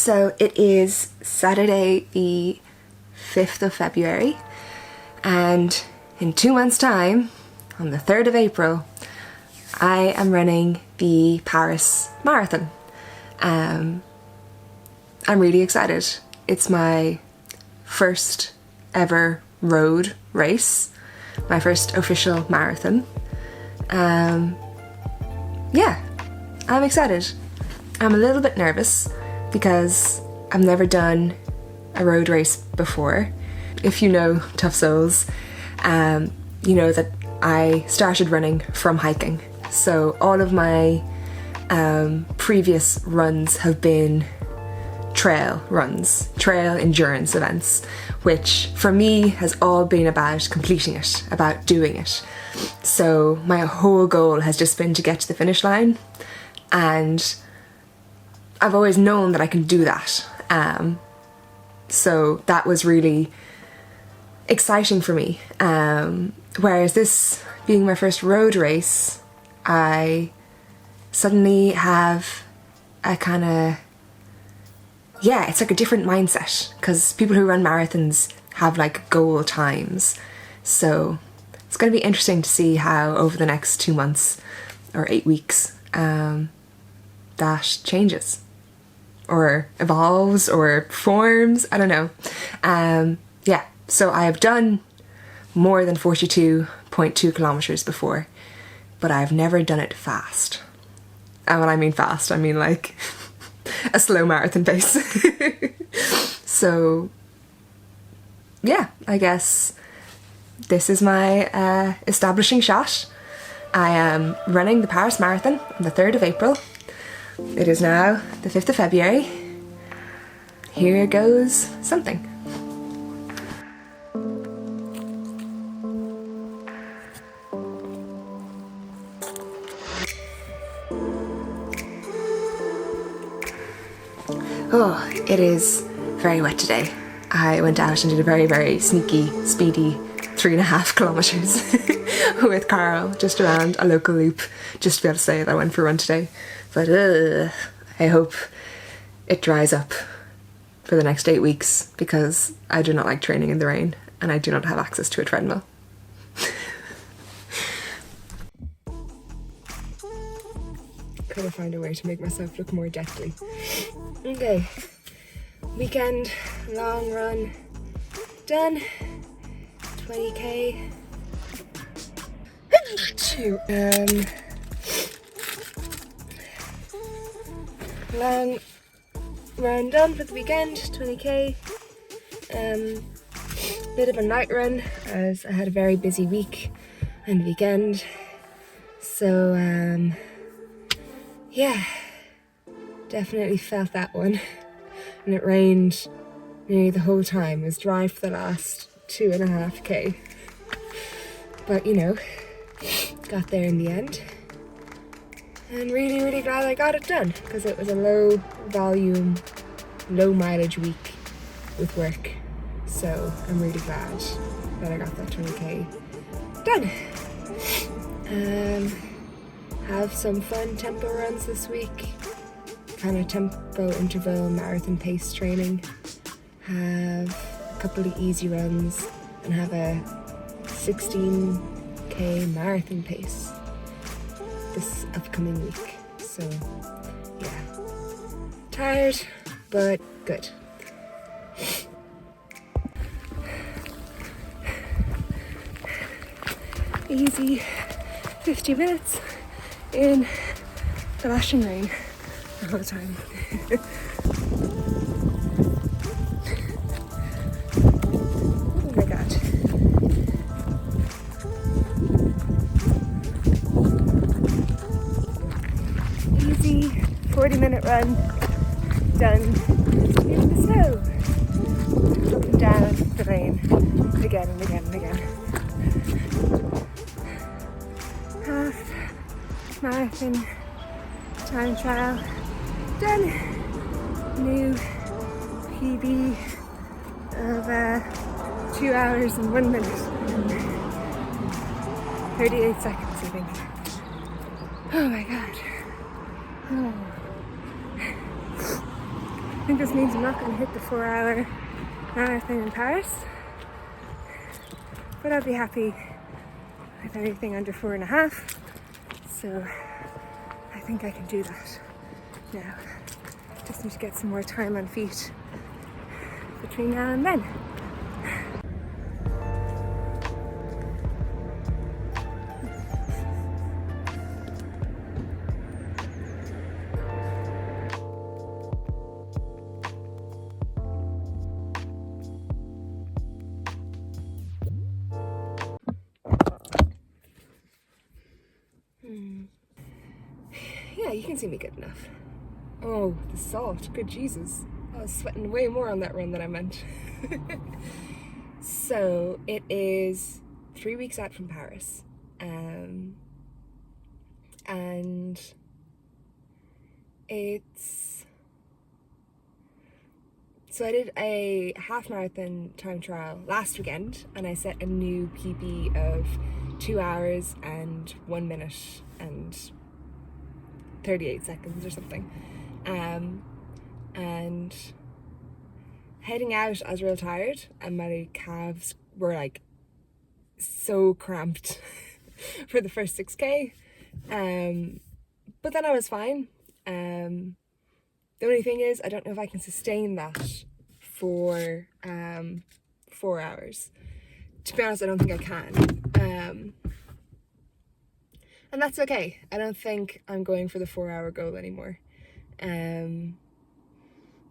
So it is Saturday the 5th of February, and in 2 months' time, on the 3rd of April, I am running the Paris Marathon. I'm really excited. It's my first ever road race, my first official marathon. Yeah, I'm excited. I'm a little bit nervous because I've never done a road race before. If you know Tough Souls, you know that I started running from hiking. So all of my previous runs have been trail runs, trail endurance events, which for me has all been about completing it, about doing it. So my whole goal has just been to get to the finish line, and I've always known that I can do that. So that was really exciting for me. Whereas this being my first road race, I suddenly have a kind of, yeah, it's like a different mindset, because people who run marathons have like goal times. So it's going to be interesting to see how over the next 2 months or 8 weeks that changes or evolves or forms. I don't know. Yeah, so I have done more than 42.2 kilometers before, but I've never done it fast. And when I mean fast, I mean like a slow marathon pace. So yeah, I guess this is my establishing shot. I am running the Paris Marathon on the 3rd of April. It is now the 5th of February. Here goes something. Oh, it is very wet today. I went out and did a very, very sneaky, speedy 3.5 kilometers with Carl just around a local loop, just to be able to say that I went for a run today. But I hope it dries up for the next 8 weeks, because I do not like training in the rain and I do not have access to a treadmill. Gotta find a way to make myself look more deathly. Okay, weekend long run done. 20k. Long run done for the weekend, 20k. Bit of a night run as I had a very busy week and weekend. So yeah, definitely felt that one. And it rained nearly the whole time. It was dry for the last 2.5k. But you know, got there in the end. And really, really glad I got it done, because it was a low volume, low mileage week with work. So I'm really glad that I got that 20k done. Have some fun tempo runs this week. Kind of tempo interval marathon pace training. Have a couple of easy runs and have a 16k marathon pace this upcoming week. So yeah, tired but good. Easy 50 minutes in the lashing rain the whole time. Oh my god. Easy 40-minute run done in the snow. Up and down the lane again and again and again. Half marathon time trial done. New PB of 2 hours and 1 minute and 38 seconds, I think. Oh my god. Oh. think this means I'm not going to hit the 4-hour marathon in Paris, but I'll be happy with anything under 4.5. So I think I can do that now. Just need to get some more time on feet between now and then. Yeah, you can see me good enough. Oh, the salt, good Jesus. I was sweating way more on that run than I meant. So it is 3 weeks out from Paris. And so I did a half marathon time trial last weekend, and I set a new PB of 2 hours and 1 minute and 38 seconds or something. And heading out, I was real tired and my calves were like so cramped for the first 6K. But then I was fine. The only thing is, I don't know if I can sustain that for 4 hours. To be honest, I don't think I can. And that's okay. I don't think I'm going for the 4-hour goal anymore.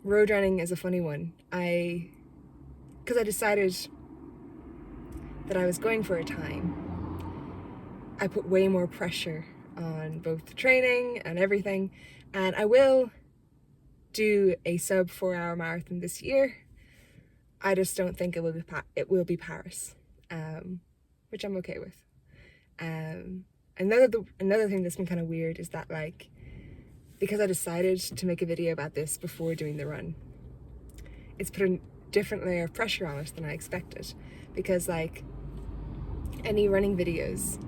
Road running is a funny one. Because I decided that I was going for a time, I put way more pressure on both the training and everything, and I will do a sub 4-hour marathon this year. I just don't think it will be Paris, which I'm okay with. Another thing that's been kind of weird is that, like, because I decided to make a video about this before doing the run, it's put a different layer of pressure on it than I expected. Because, like, any running videos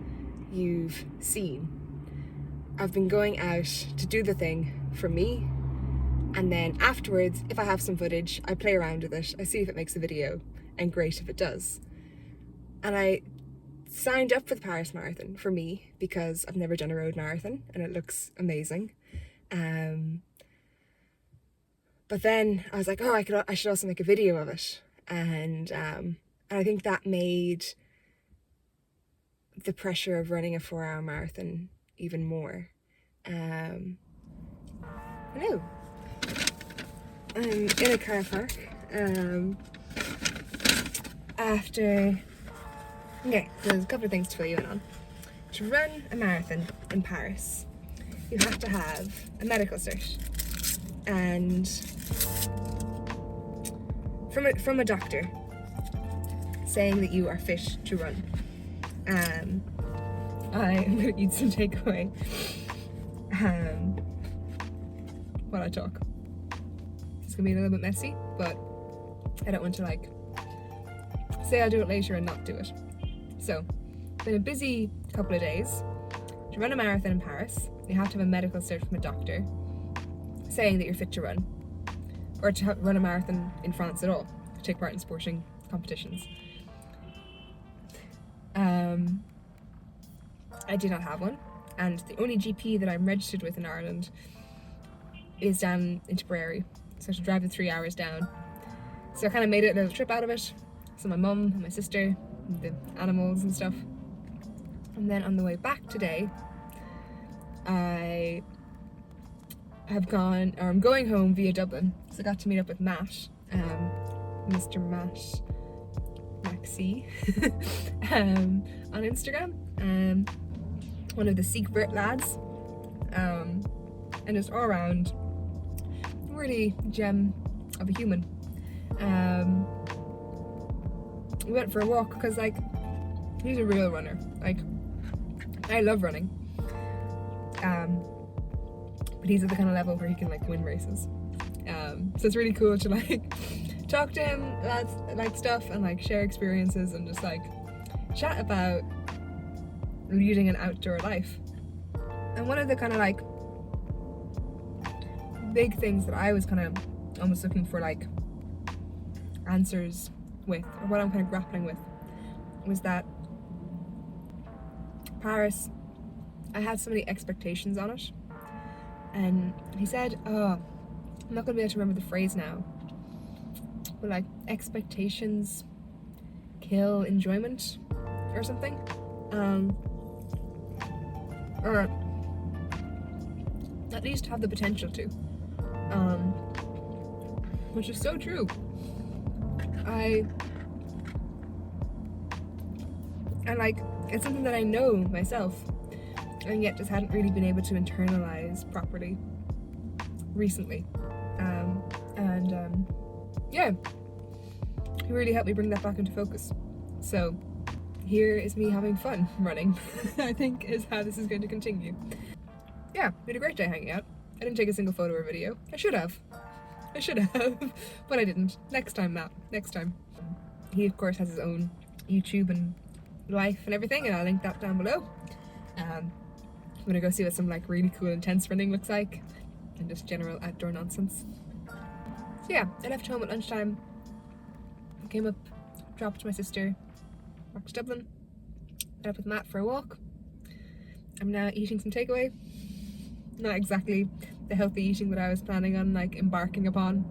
you've seen, I've been going out to do the thing for me, and then afterwards, if I have some footage, I play around with it, I see if it makes a video, and great if it does. And I signed up for the Paris Marathon for me because I've never done a road marathon and it looks amazing. But then I was like, oh, I should also make a video of it. And I think that made the pressure of running a 4-hour marathon even more. Hello. I'm in a car park. Okay, so there's a couple of things to fill you in on. To run a marathon in Paris, you have to have a medical cert, and from a doctor saying that you are fit to run. I am going to eat some takeaway while I talk. It's going to be a little bit messy, but I don't want to, like, say I'll do it later and not do it. So, it's been a busy couple of days. To run a marathon in Paris, you have to have a medical cert from a doctor saying that you're fit to run, or to run a marathon in France at all, to take part in sporting competitions. I do not have one, and the only GP that I'm registered with in Ireland is down in Tipperary, so I have to drive the 3 hours down. So I kind of made it a little trip out of it. So my mum and my sister, and the animals and stuff. And then on the way back today, I'm going home via Dublin. So I got to meet up with Matt, Mr. Matt Maxey, on Instagram, one of the Secret lads, and just all around really gem of a human. We went for a walk because, like, he's a real runner. Like, I love running, but he's at the kind of level where he can, like, win races. So it's really cool to, like, talk to him about, like, stuff and, like, share experiences and just, like, chat about leading an outdoor life. And one of the kind of, like, big things that I was kind of almost looking for like answers with, or what I'm kind of grappling with, was that Paris, I had so many expectations on it, and he said, oh, I'm not going to be able to remember the phrase now, but like expectations kill enjoyment or something, or at least have the potential to, which is so true. I like, it's something that I know myself, and yet just hadn't really been able to internalize properly recently. Yeah, it really helped me bring that back into focus. So here is me having fun running, I think is how this is going to continue. Yeah, we had a great day hanging out. I didn't take a single photo or video. I should have, but I didn't. Next time, Matt, next time. He of course has his own YouTube and life and everything, and I'll link that down below. I'm gonna go see what some like really cool intense running looks like, and just general outdoor nonsense. So yeah, I left home at lunchtime, came up, dropped my sister back to Dublin, went up with Matt for a walk. I'm now eating some takeaway. Not exactly the healthy eating that I was planning on like embarking upon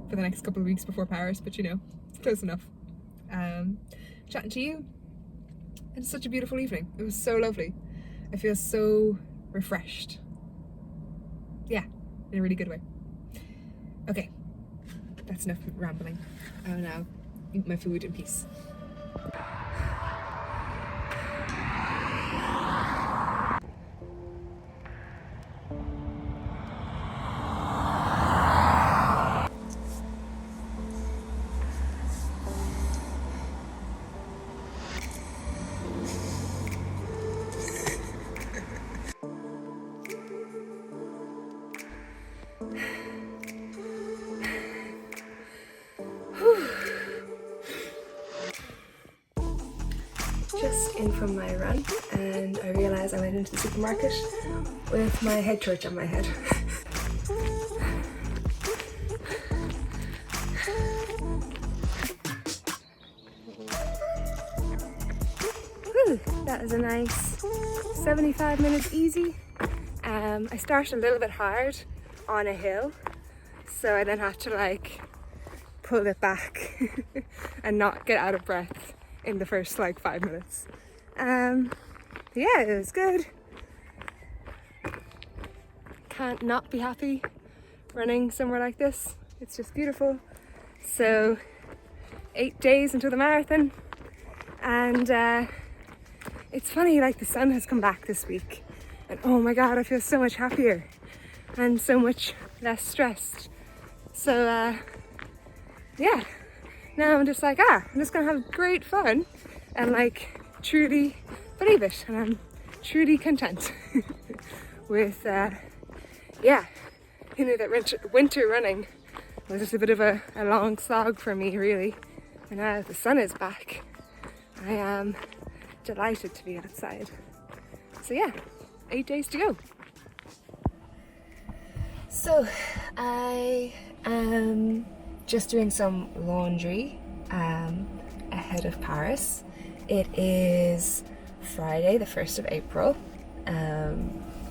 for the next couple of weeks before Paris, but you know, close enough. Chatting to you. It's such a beautiful evening. It was so lovely. I feel so refreshed. Yeah, in a really good way. Okay, that's enough rambling. I will now eat my food in peace. Just in from my run, and I realised I went into the supermarket with my head torch on my head. Whew, that was a nice 75 minutes easy. I started a little bit hard on a hill, so I then had to like pull it back and not get out of breath in the first like 5 minutes. Yeah, it was good. Can't not be happy running somewhere like this. It's just beautiful. So 8 days until the marathon, and it's funny, like the sun has come back this week, and oh my god, I feel so much happier and so much less stressed. So yeah, now I'm just like, I'm just gonna have great fun and like truly believe it, and I'm truly content with yeah, you know, that winter running was just a bit of a long slog for me really, and now that the sun is back, I am delighted to be outside. So yeah, 8 days to go. So I am just doing some laundry ahead of Paris. It is Friday, the 1st of April.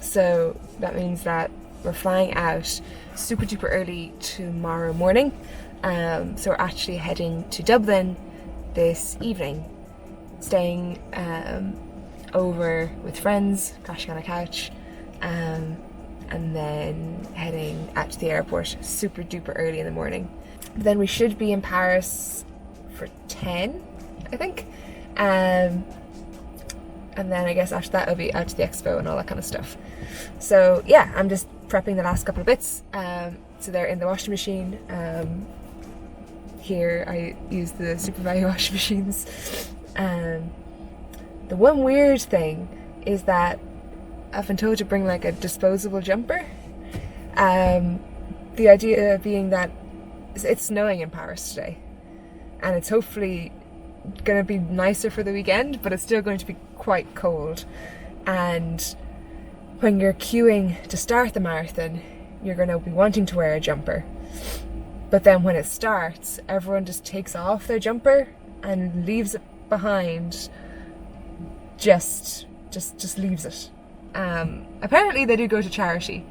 So that means that we're flying out super duper early tomorrow morning. So we're actually heading to Dublin this evening, staying over with friends, crashing on a couch, and then heading out to the airport super duper early in the morning. But then we should be in Paris for 10, I think. And then I guess after that I'll be out to the expo and all that kind of stuff. So yeah, I'm just prepping the last couple of bits. So they're in the washing machine. Here I use the Super Value washing machines. The one weird thing is that I've been told to bring like a disposable jumper. The idea being that it's snowing in Paris today, and it's hopefully going to be nicer for the weekend, but it's still going to be quite cold. And when you're queuing to start the marathon, you're going to be wanting to wear a jumper. But then when it starts, everyone just takes off their jumper and leaves it behind. Just leaves it. Apparently they do go to charity,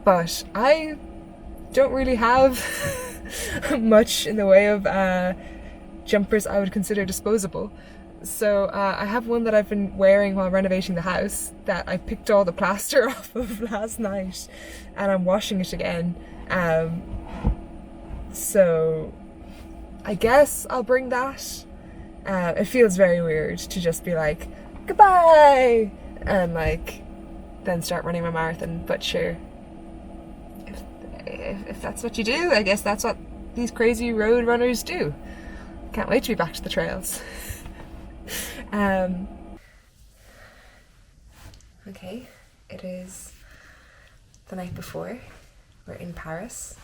but I don't really have much in the way of jumpers I would consider disposable. So I have one that I've been wearing while renovating the house that I picked all the plaster off of last night, and I'm washing it again. So I guess I'll bring that. It feels very weird to just be like, goodbye, and like then start running my marathon, but sure, if that's what you do, I guess that's what these crazy road runners do. Can't wait to be back to the trails. Okay, it is the night before. We're in Paris.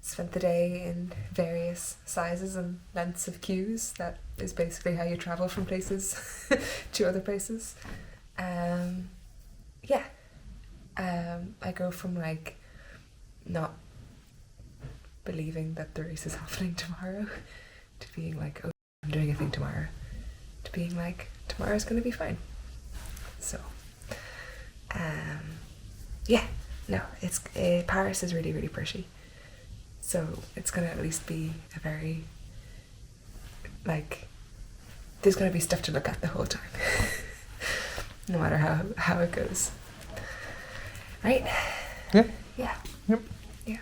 Spent the day in various sizes and lengths of queues. That is basically how you travel from places to other places. Yeah. I go from like not believing that the race is happening tomorrow to being like, oh, I'm doing a thing tomorrow, to being like, tomorrow's gonna be fine. So yeah, no, it's Paris is really, really pretty, so it's gonna at least be a very, like, there's gonna be stuff to look at the whole time. No matter how it goes, right? Yeah. Yeah. Yep. Yeah.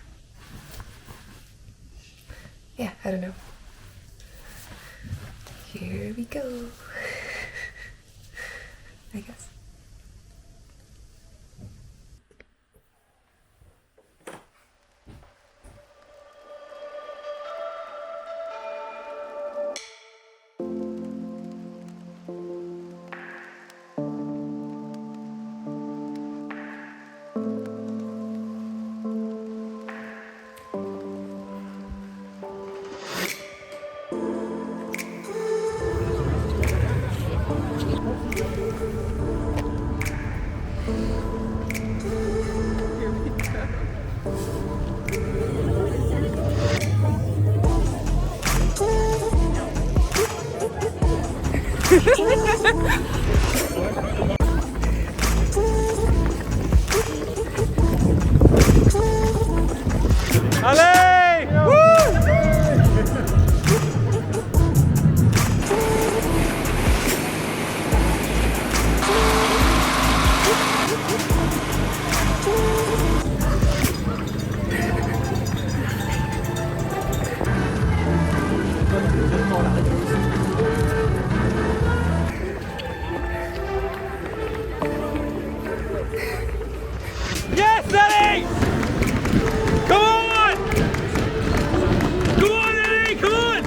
Yeah, I don't know. Here we go. I guess. Allez! Yes, Ellie! Come on! Come on, Ellie! Come on!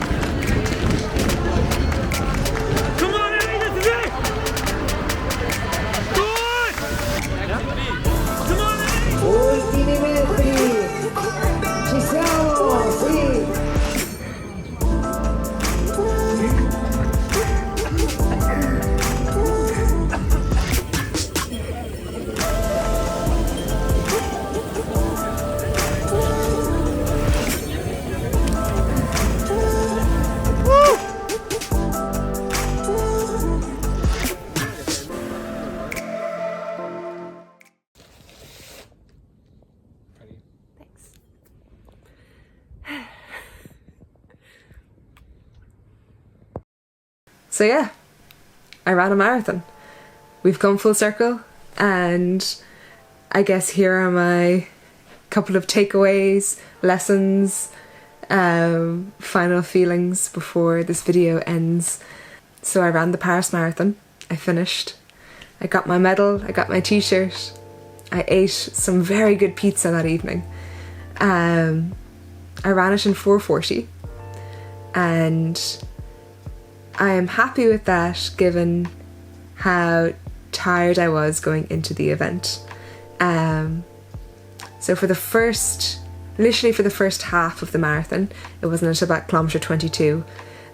Come on, Ellie! This is it! Come on! Come on, Ellie! Ultimi metri, ci siamo, sì. Thanks. So yeah, I ran a marathon. We've come full circle, and I guess here are my couple of takeaways, lessons, final feelings before this video ends. So I ran the Paris Marathon. I finished. I got my medal, I got my t-shirt. I ate some very good pizza that evening. I ran it in 4:40, and I am happy with that given how tired I was going into the event. So for the first, literally for the first half of the marathon, it wasn't until about kilometre 22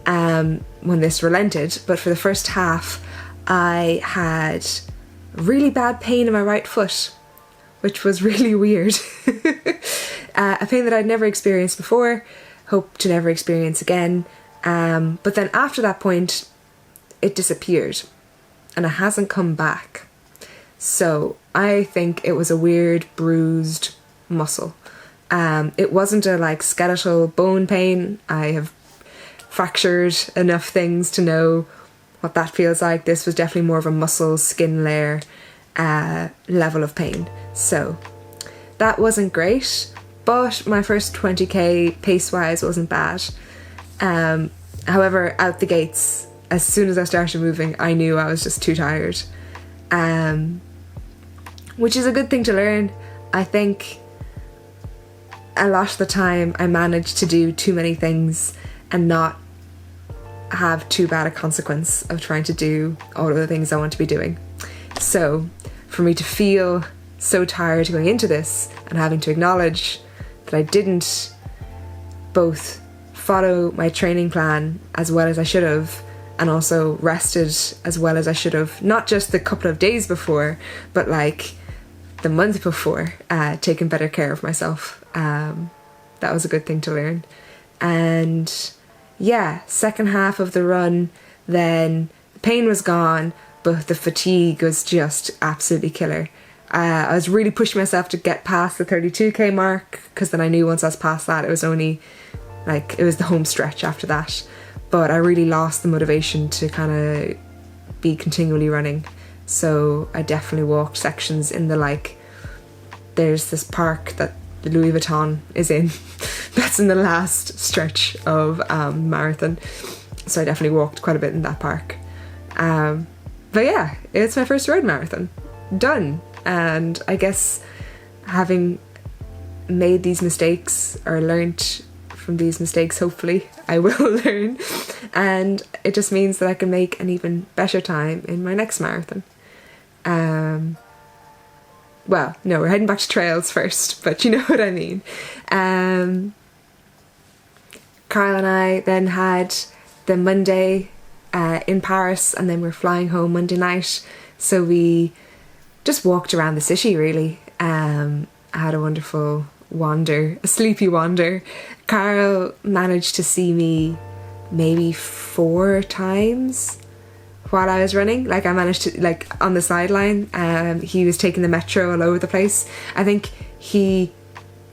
when this relented, but for the first half I had really bad pain in my right foot, which was really weird. A pain that I'd never experienced before, hope to never experience again. But then after that point, it disappeared and it hasn't come back. So I think it was a weird bruised muscle. It wasn't a like skeletal bone pain. I have fractured enough things to know what that feels like. This was definitely more of a muscle skin layer level of pain. So that wasn't great, but my first 20k pace wise wasn't bad. However, out the gates, as soon as I started moving, I knew I was just too tired, which is a good thing to learn. I think a lot of the time I managed to do too many things and not have too bad a consequence of trying to do all of the things I want to be doing. So for me to feel so tired going into this and having to acknowledge that I didn't both follow my training plan as well as I should have, and also rested as well as I should have, not just the couple of days before, but like the month before, taking better care of myself. That was a good thing to learn. And yeah, second half of the run, then the pain was gone, but the fatigue was just absolutely killer. I was really pushing myself to get past the 32k mark, because then I knew once I was past that, it was only like, it was the home stretch after that. But I really lost the motivation to kind of be continually running. So I definitely walked sections in the like, there's this park that the Louis Vuitton is in. That's in the last stretch of marathon. So I definitely walked quite a bit in that park. But yeah, it's my first road marathon. Done. And I guess having made these mistakes, or learnt from these mistakes, hopefully I will learn, and it just means that I can make an even better time in my next marathon. Well, no, we're heading back to trails first, but you know what I mean. Carl and I then had the Monday in Paris, and then we're flying home Monday night, so we just walked around the city really. I had a wonderful wander, a sleepy wander. Carl managed to see me maybe 4 times while I was running. Like I managed to, like on the sideline, he was taking the metro all over the place. I think he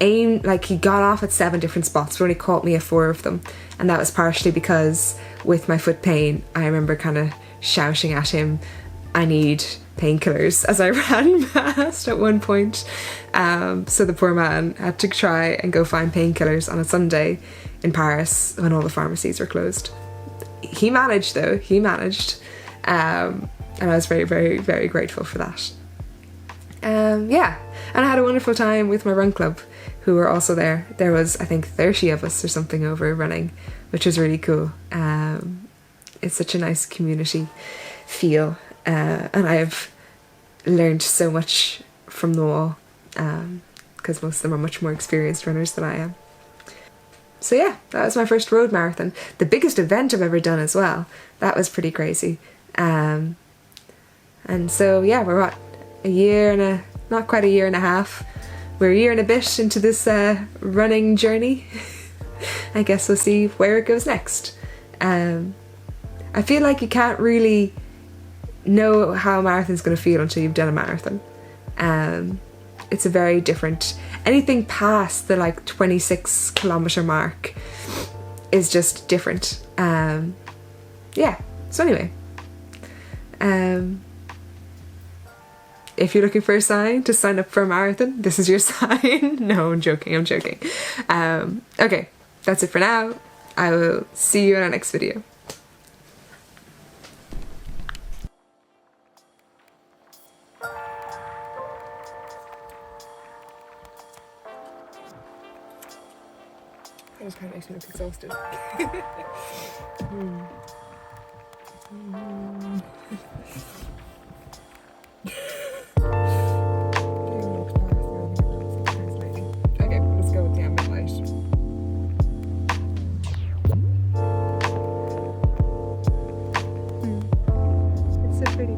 aimed, like he got off at 7 different spots, but only caught me at 4 of them. And that was partially because with my foot pain, I remember kind of shouting at him, I need painkillers, as I ran past at one point. So the poor man had to try and go find painkillers on a Sunday in Paris when all the pharmacies were closed. He managed though, he managed. And I was very, very, very grateful for that. Yeah, and I had a wonderful time with my run club, who were also there. There was, I think, 30 of us or something over running, which was really cool. It's such a nice community feel. And I've learned so much from them all, because most of them are much more experienced runners than I am. So yeah, that was my first road marathon. The biggest event I've ever done as well. That was pretty crazy. And so yeah, we're what, not quite a year and a half. We're a year and a bit into this running journey. I guess we'll see where it goes next. I feel like you can't really know how a marathon's going to feel until you've done a marathon. It's a very different, anything past the like 26 kilometer mark is just different. Yeah, so anyway, if you're looking for a sign to sign up for a marathon, this is your sign. No, I'm joking. Okay, that's it for now. I will see you in our next video. That just kind of makes me look exhausted. Okay, let's go with the ambient light. It's so pretty.